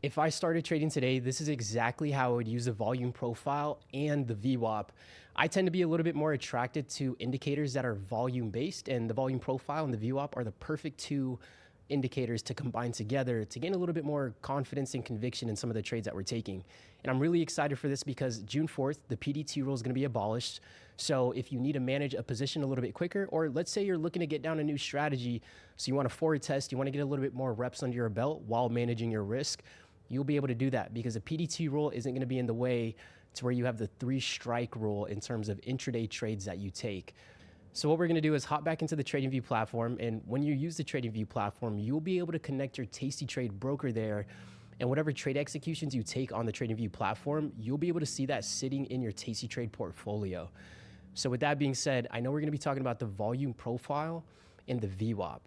If I started trading today, this is exactly how I would use the volume profile and the VWAP. I tend to be a little bit more attracted to indicators that are volume based, and the volume profile and the VWAP are the perfect two indicators to combine together to gain a little bit more confidence and conviction in some of the trades that we're taking. And I'm really excited for this because June 4th, the PDT rule is going to be abolished. So if you need to manage a position a little bit quicker, or let's say you're looking to get down a new strategy, so you want to forward test, you want to get a little bit more reps under your belt while managing your risk, you'll be able to do that because the PDT rule isn't going to be in the way to where you have the 3-strike rule in terms of intraday trades that you take. So what we're going to do is hop back into the TradingView platform, and when you use the TradingView platform, you'll be able to connect your Tasty Trade broker there, and whatever trade executions you take on the TradingView platform, you'll be able to see that sitting in your Tasty Trade portfolio. So with that being said, I know we're going to be talking about the volume profile and the VWAP.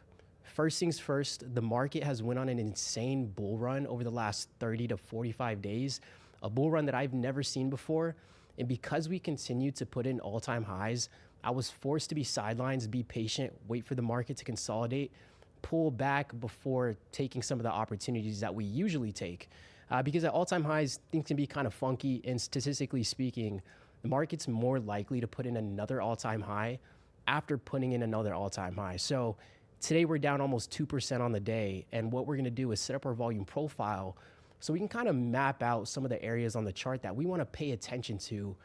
First things first, the market has went on an insane bull run over the last 30 to 45 days, a bull run that I've never seen before. And because we continue to put in all-time highs, I was forced to be sidelines, be patient, wait for the market to consolidate, pull back before taking some of the opportunities that we usually take. Because at all-time highs, things can be kind of funky, and statistically speaking, the market's more likely to put in another all-time high after putting in another all-time high. So today we're down almost 2% on the day, and what we're going to do is set up our volume profile so we can kind of map out some of the areas on the chart that we want to pay attention to,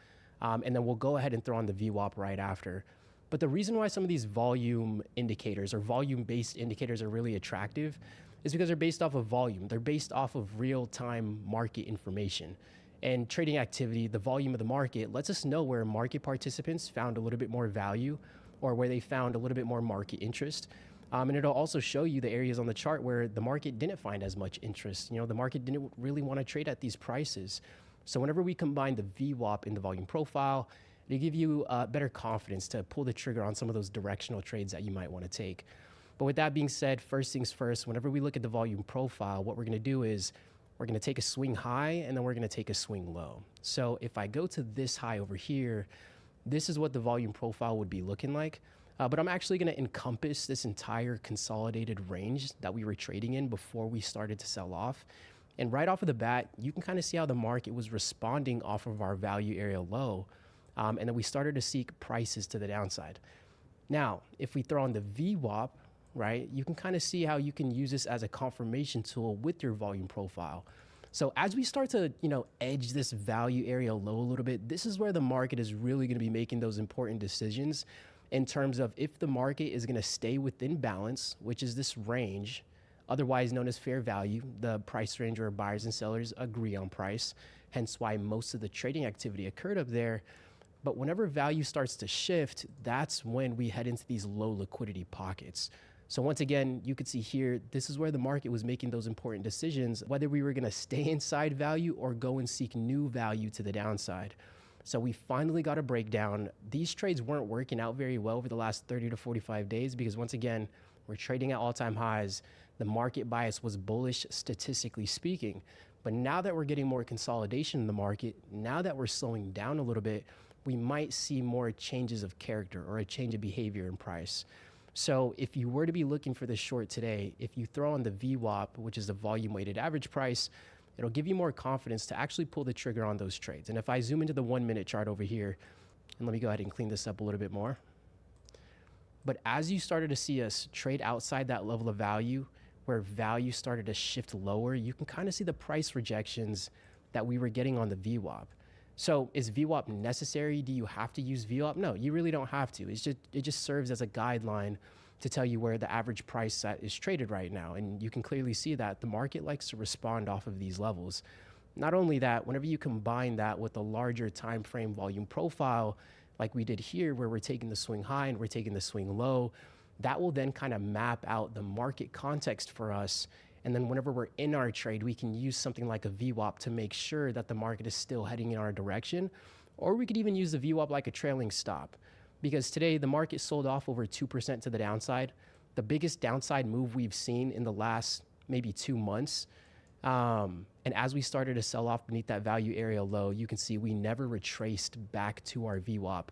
and then we'll go ahead and throw on the VWAP right after. But the reason why some of these volume indicators or volume-based indicators are really attractive is because they're based off of volume. They're based off of real-time market information. And trading activity, the volume of the market, lets us know where market participants found a little bit more value or where they found a little bit more market interest. And it'll also show you the areas on the chart where the market didn't find as much interest. You know, the market didn't really want to trade at these prices. So whenever we combine the VWAP in the volume profile, it'll give you better confidence to pull the trigger on some of those directional trades that you might want to take. But with that being said, first things first, whenever we look at the volume profile, what we're going to do is we're going to take a swing high and then we're going to take a swing low. So if I go to this high over here, this is what the volume profile would be looking like. But I'm actually going to encompass this entire consolidated range that we were trading in before we started to sell off. And right off of the bat, you can kind of see how the market was responding off of our value area low. And then we started to seek prices to the downside. Now, if we throw on the VWAP, right, you can kind of see how you can use this as a confirmation tool with your volume profile. So as we start to, edge this value area low a little bit, this is where the market is really going to be making those important decisions in terms of if the market is going to stay within balance, which is this range, otherwise known as fair value, the price range where buyers and sellers agree on price, hence why most of the trading activity occurred up there. But whenever value starts to shift, that's when we head into these low liquidity pockets. So once again, you could see here, this is where the market was making those important decisions, whether we were going to stay inside value or go and seek new value to the downside. So we finally got a breakdown. These trades weren't working out very well over the last 30 to 45 days because once again, we're trading at all-time highs. The market bias was bullish statistically speaking. But now that we're getting more consolidation in the market, now that we're slowing down a little bit, we might see more changes of character or a change of behavior in price. So if you were to be looking for this short today, if you throw on the VWAP, which is the volume weighted average price, it'll give you more confidence to actually pull the trigger on those trades. And if I zoom into the 1-minute chart over here, and let me go ahead and clean this up a little bit more. But as you started to see us trade outside that level of value, where value started to shift lower, you can kind of see the price rejections that we were getting on the VWAP. So is VWAP necessary? Do you have to use VWAP? No, you really don't have to. It just serves as a guideline to tell you where the average price that is traded right now. And you can clearly see that the market likes to respond off of these levels. Not only that, whenever you combine that with a larger time frame volume profile, like we did here, where we're taking the swing high and we're taking the swing low, that will then kind of map out the market context for us. And then whenever we're in our trade, we can use something like a VWAP to make sure that the market is still heading in our direction. Or we could even use the VWAP like a trailing stop. Because today the market sold off over 2% to the downside, the biggest downside move we've seen in the last maybe 2 months. And as we started to sell off beneath that value area low, you can see we never retraced back to our VWAP,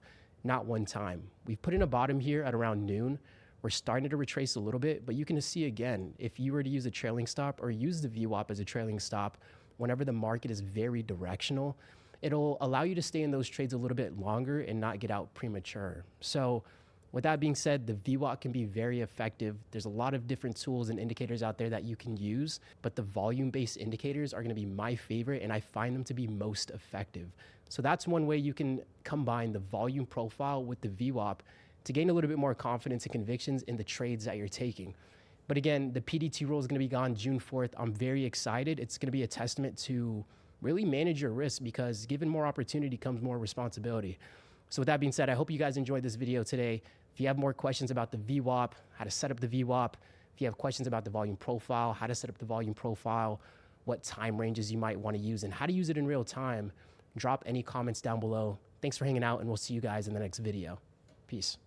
not one time. We've put in a bottom here at around noon, We're starting to retrace a little bit, but you can see again, if you were to use a trailing stop or use the VWAP as a trailing stop, whenever the market is very directional, it'll allow you to stay in those trades a little bit longer and not get out premature. So with that being said, the VWAP can be very effective. There's a lot of different tools and indicators out there that you can use, but the volume-based indicators are gonna be my favorite, and I find them to be most effective. So that's one way you can combine the volume profile with the VWAP to gain a little bit more confidence and convictions in the trades that you're taking. But again, the PDT rule is gonna be gone June 4th. I'm very excited. It's gonna be a testament to really manage your risk, because given more opportunity comes more responsibility. So with that being said, I hope you guys enjoyed this video today. If you have more questions about the VWAP, how to set up the VWAP, if you have questions about the volume profile, how to set up the volume profile, what time ranges you might wanna use, and how to use it in real time, drop any comments down below. Thanks for hanging out, and we'll see you guys in the next video. Peace.